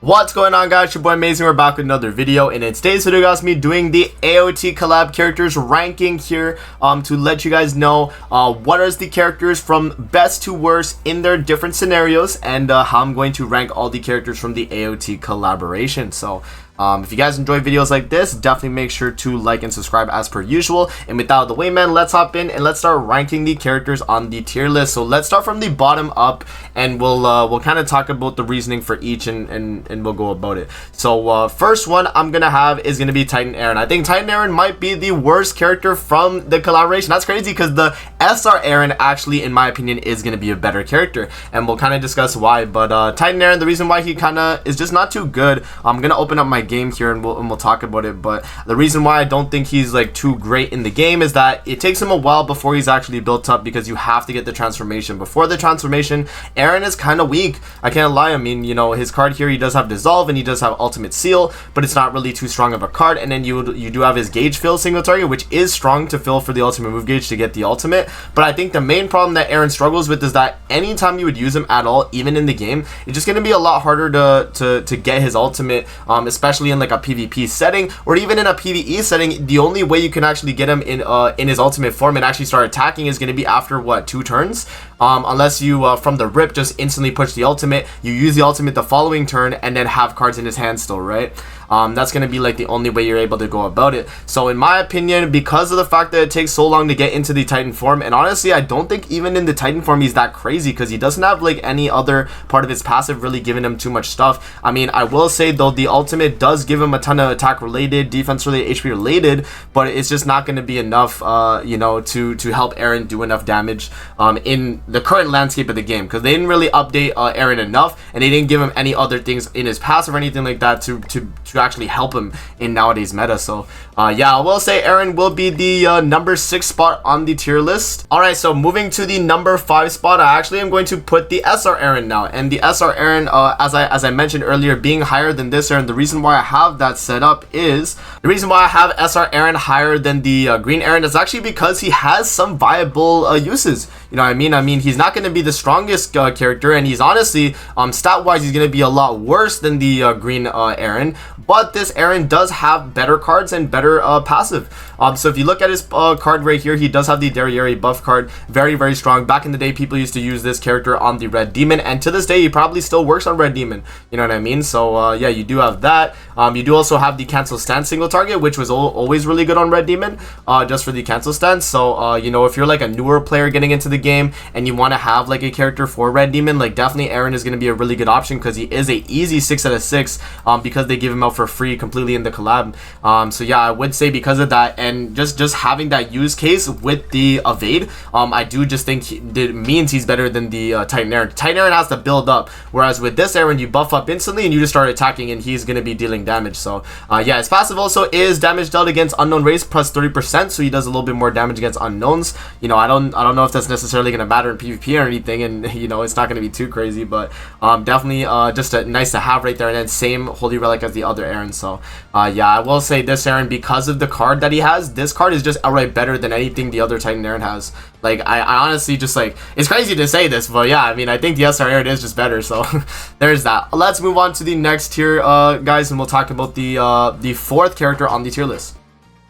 What's going on, guys? Your boy Amazing. We're back with another video, and in today's video, guys, me doing the AOT collab characters ranking here to let you guys know what are the characters from best to worst in their different scenarios, and how I'm going to rank all the characters from the AOT collaboration. So if you guys enjoy videos like this, definitely make sure to like and subscribe as per usual. And without the way, man, let's hop in and let's start ranking the characters on the tier list. So let's start from the bottom up, and we'll kind of talk about the reasoning for each, and we'll go about it. So first one I'm gonna have is gonna be Titan Eren. I think Titan Eren might be the worst character from the collaboration. That's crazy because the SR Eren actually, in my opinion, is gonna be a better character, and we'll kind of discuss why. But Titan Eren, the reason why he kind of is just not too good. I'm gonna open up my game here and we'll talk about it. But the reason why I don't think he's like too great in the game is that it takes him a while before he's actually built up, because you have to get the transformation. Before the transformation, Eren is kind of weak. I can't lie. I mean, you know, his card here, he does have dissolve and he does have ultimate seal, but it's not really too strong of a card. And then you do have his gauge fill single target, which is strong to fill for the ultimate move gauge to get the ultimate. But I think the main problem that Eren struggles with is that anytime you would use him at all, even in the game, it's just going to be a lot harder to get his ultimate, especially in like a PvP setting, or even in a PvE setting. The only way you can actually get him in his ultimate form and actually start attacking is going to be after what, 2 turns, unless you from the rip just instantly push the ultimate, you use the ultimate the following turn and then have cards in his hand still, right? That's going to be like the only way you're able to go about it. So in my opinion, because of the fact that it takes so long to get into the Titan form, and honestly I don't think even in the Titan form he's that crazy, because he doesn't have like any other part of his passive really giving him too much stuff. I mean, I will say though, the ultimate does give him a ton of attack related, defense related, HP related, but it's just not going to be enough you know, to help Eren do enough damage in the current landscape of the game, because they didn't really update Eren enough, and they didn't give him any other things in his passive or anything like that to actually help him in nowadays meta. So yeah, I will say Eren will be the number 6 spot on the tier list. Alright, so moving to the number 5 spot, I actually am going to put the SR Eren now. And the SR Eren, as I mentioned earlier, being higher than this Eren, the reason why I have that set up is, the reason why I have SR Eren higher than the green Eren is actually because he has some viable uses. You know what I mean? I mean, he's not going to be the strongest character, and he's honestly, stat-wise, he's going to be a lot worse than the green Eren. But this Eren does have better cards and better passive. So if you look at his card right here, he does have the Derriere buff card. Very, very strong. Back in the day, people used to use this character on the Red Demon, and to this day, he probably still works on Red Demon. You know what I mean? So yeah, you do have that. You do also have the cancel stance single target, which was always really good on Red Demon, just for the cancel stance. So you know, if you're like a newer player getting into the game and you want to have like a character for Red Demon, like definitely Eren is going to be a really good option, because he is a easy 6 out of 6 because they give him out for free completely in the collab. So yeah, I would say because of that, and just having that use case with the evade, I do just think it means he's better than the Titan Eren. Titan Eren has to build up, whereas with this Eren, you buff up instantly and you just start attacking and he's going to be dealing damage. So yeah, his passive also is damage dealt against unknown race plus 30%, so he does a little bit more damage against unknowns. You know, I don't know if that's necessarily going to matter in PvP or anything, and you know, it's not going to be too crazy, but definitely just nice to have right there. And then same Holy Relic as the other Eren. So yeah, I will say this Eren, because of the card that he has, this card is just outright better than anything the other Titan Eren has. Like, I honestly just, like, it's crazy to say this, but yeah, I mean, I think the SR Eren is just better. So there's that. Let's move on to the next tier, guys, and we'll talk about the 4th character on the tier list.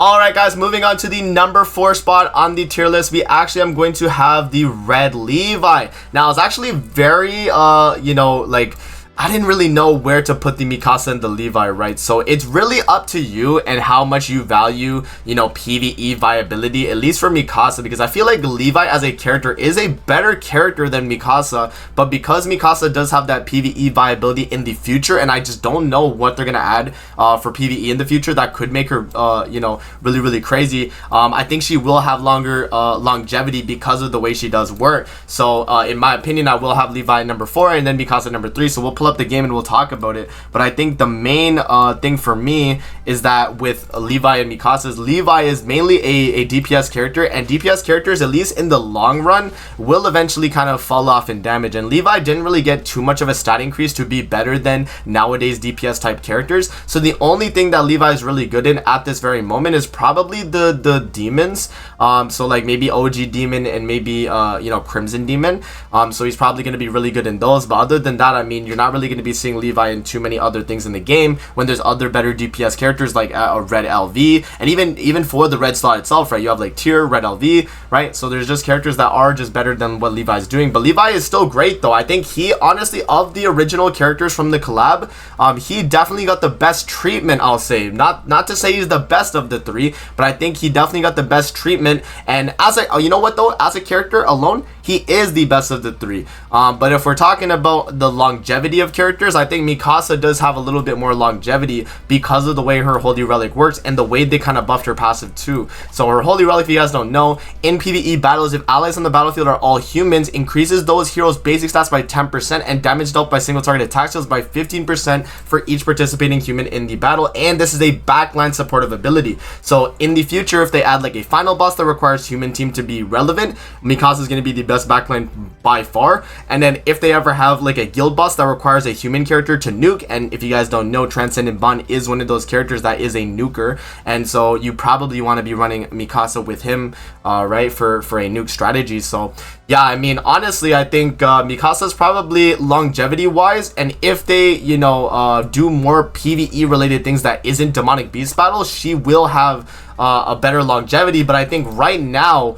Alright, guys, moving on to the number 4 spot on the tier list, we actually am going to have the Red Levi. Now, it's actually very, you know, like, I didn't really know where to put the Mikasa and the Levi, right? So it's really up to you and how much you value, you know, PvE viability, at least for Mikasa, because I feel like Levi as a character is a better character than Mikasa, but because Mikasa does have that PvE viability in the future, and I just don't know what they're gonna add for PvE in the future that could make her, you know, really, really crazy. I think she will have longer longevity because of the way she does work. So in my opinion, I will have Levi number 4 and then Mikasa number 3. So we'll pull up the game and we'll talk about it. But I think the main thing for me is that with Levi and Mikasa's, Levi is mainly a DPS character, and DPS characters, at least in the long run, will eventually kind of fall off in damage, and Levi didn't really get too much of a stat increase to be better than nowadays DPS type characters. So the only thing that Levi is really good in at this very moment is probably the demons, so like maybe OG demon and maybe you know, Crimson demon. So he's probably going to be really good in those, but other than that, I mean, you're not really really going to be seeing Levi in too many other things in the game when there's other better DPS characters like a red LV, and even for the red slot itself, right? You have like tier red LV, right? So there's just characters that are just better than what Levi's doing. But Levi is still great though. I think he honestly, of the original characters from the collab, he definitely got the best treatment, I'll say. Not to say he's the best of the three, but I think he definitely got the best treatment. And as a, you know what though, as a character alone, he is the best of the three. But if we're talking about the longevity of characters, I think Mikasa does have a little bit more longevity because of the way her Holy Relic works and the way they kind of buffed her passive too. So her Holy Relic, if you guys don't know, in PvE battles, if allies on the battlefield are all humans, increases those heroes' basic stats by 10% and damage dealt by single target attack skills by 15% for each participating human in the battle. And this is a backline supportive ability. So in the future, if they add like a final boss that requires human team to be relevant, Mikasa is going to be the best backline by far. And then if they ever have like a guild boss that requires a human character to nuke, and if you guys don't know, Transcendent Bond is one of those characters that is a nuker, and so you probably want to be running Mikasa with him, right, for a nuke strategy. So yeah, I mean, honestly, I think Mikasa's probably longevity wise, and if they, you know, do more PvE related things that isn't demonic beast battles, she will have a better longevity. But I think right now,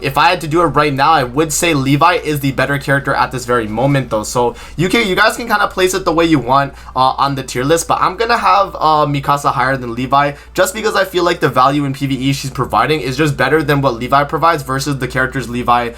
if I had to do it right now, I would say Levi is the better character at this very moment though. So you guys can kind of place it the way you want on the tier list, but I'm gonna have Mikasa higher than Levi just because I feel like the value in PvE she's providing is just better than what Levi provides versus the characters Levi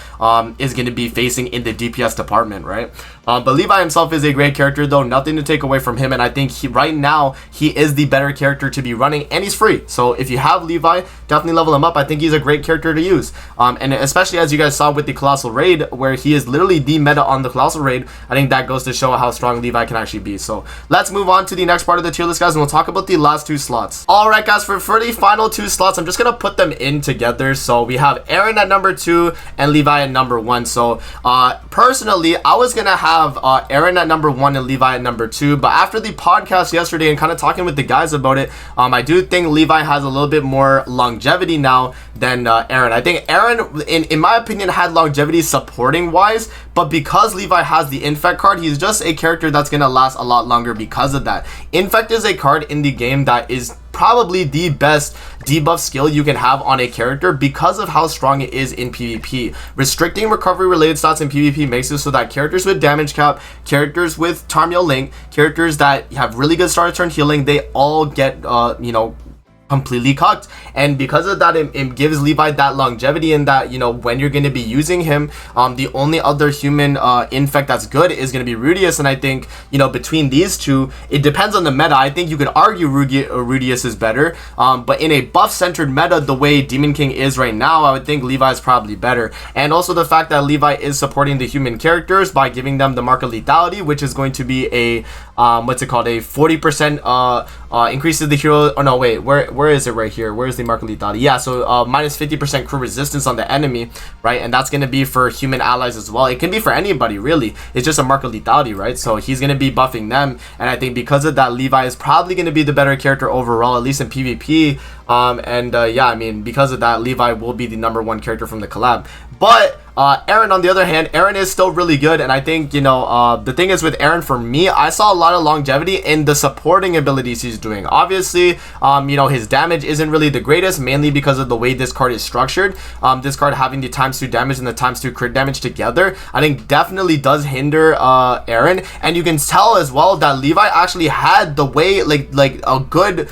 is going to be facing in the DPS department, right? But Levi himself is a great character though, nothing to take away from him, and I think right now he is the better character to be running, and he's free. So if you have Levi, definitely level him up. I think he's a great character to use, and especially as you guys saw with the Colossal Raid, where he is literally the meta on the Colossal Raid, I think that goes to show how strong Levi can actually be. So let's move on to the next part of the tier list, guys, and we'll talk about the last two slots. Alright guys, for the final two slots, I'm just going to put them in together. So we have Eren at number 2 and Levi at number 1. So personally, I was going to have Eren at number 1 and Levi at number 2, but after the podcast yesterday and kind of talking with the guys about it, I do think Levi has a little bit more longevity now than Eren. I think Eren, in my opinion, had longevity supporting wise, but because Levi has the Infect card, he's just a character that's going to last a lot longer because of that. Infect is a card in the game that is probably the best debuff skill you can have on a character because of how strong it is in PvP. Restricting recovery related stats in PvP makes it so that characters with damage cap, characters with Tarmiel Link, characters that have really good start turn healing, they all get you know, completely cucked. And because of that, it gives Levi that longevity, and that, you know, when you're going to be using him, the only other human infect that's good is going to be Rudius. And I think, you know, between these two, it depends on the meta. I think you could argue Rudius is better, but in a buff centered meta the way Demon King is right now, I would think Levi is probably better. And also the fact that Levi is supporting the human characters by giving them the mark of lethality, which is going to be a what's it called, a 40% increases the hero. Oh no, wait, where is it? Right here, where is the mark of lethality? Yeah, so minus 50% crew resistance on the enemy, right? And that's going to be for human allies as well. It can be for anybody really, it's just a mark of lethality, right? So he's going to be buffing them, and I think because of that, Levi is probably going to be the better character overall, at least in PvP. Yeah, I mean, because of that, Levi will be the number 1 character from the collab. But Eren, on the other hand, Eren is still really good, and I think, you know, the thing is with Eren, for me, I saw a lot of longevity in the supporting abilities he's doing. Obviously, you know, his damage isn't really the greatest, mainly because of the way this card is structured. This card having the ×2 damage and the ×2 crit damage together, I think definitely does hinder Eren. And you can tell as well that Levi actually had the way, like a good,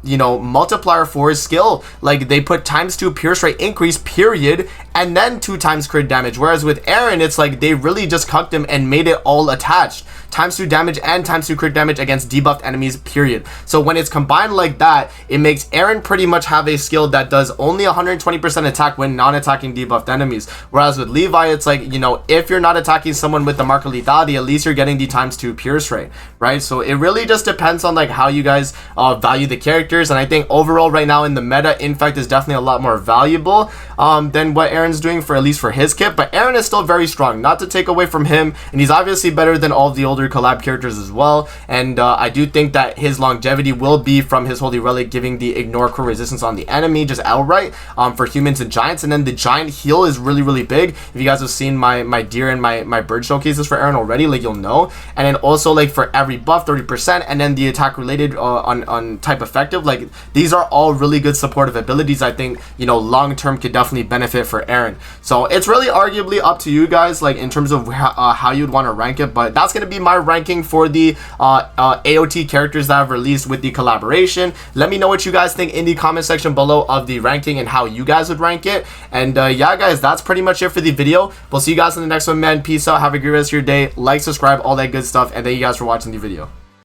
you know, multiplier for his skill. Like, they put ×2 pierce rate increase, period, and then 2 times crit damage. Whereas with Eren, it's like they really just cucked him and made it all attached. ×2 damage and ×2 crit damage against debuffed enemies, period. So when it's combined like that, it makes Eren pretty much have a skill that does only 120% attack when non-attacking debuffed enemies. Whereas with Levi, it's like, you know, if you're not attacking someone with the mark of lethality, at least you're getting the ×2 pierce rate, right? So it really just depends on like how you guys value the characters. And I think overall right now in the meta, Infect is definitely a lot more valuable than what Eren's doing, for at least for for his kit, but Aaron is still very strong, not to take away from him, and he's obviously better than all of the older collab characters as well. And I do think that his longevity will be from his holy relic giving the ignore crit resistance on the enemy just outright for humans and giants. And then the giant heal is really big. If you guys have seen my deer and my bird showcases for Aaron already, like, you'll know. And then also, like, for every buff 30%, and then the attack related on type effective, like, these are all really good supportive abilities. I think, you know, long term could definitely benefit for Aaron. So it's really arguably up to you guys, like, in terms of how you'd want to rank it. But that's going to be my ranking for the AOT characters that I've released with the collaboration. Let me know what you guys think in the comment section below of the ranking and how you guys would rank it. And yeah, guys, that's pretty much it for the video. We'll see you guys in the next one, man. Peace out. Have a great rest of your day. Like, subscribe, all that good stuff. And thank you guys for watching the video.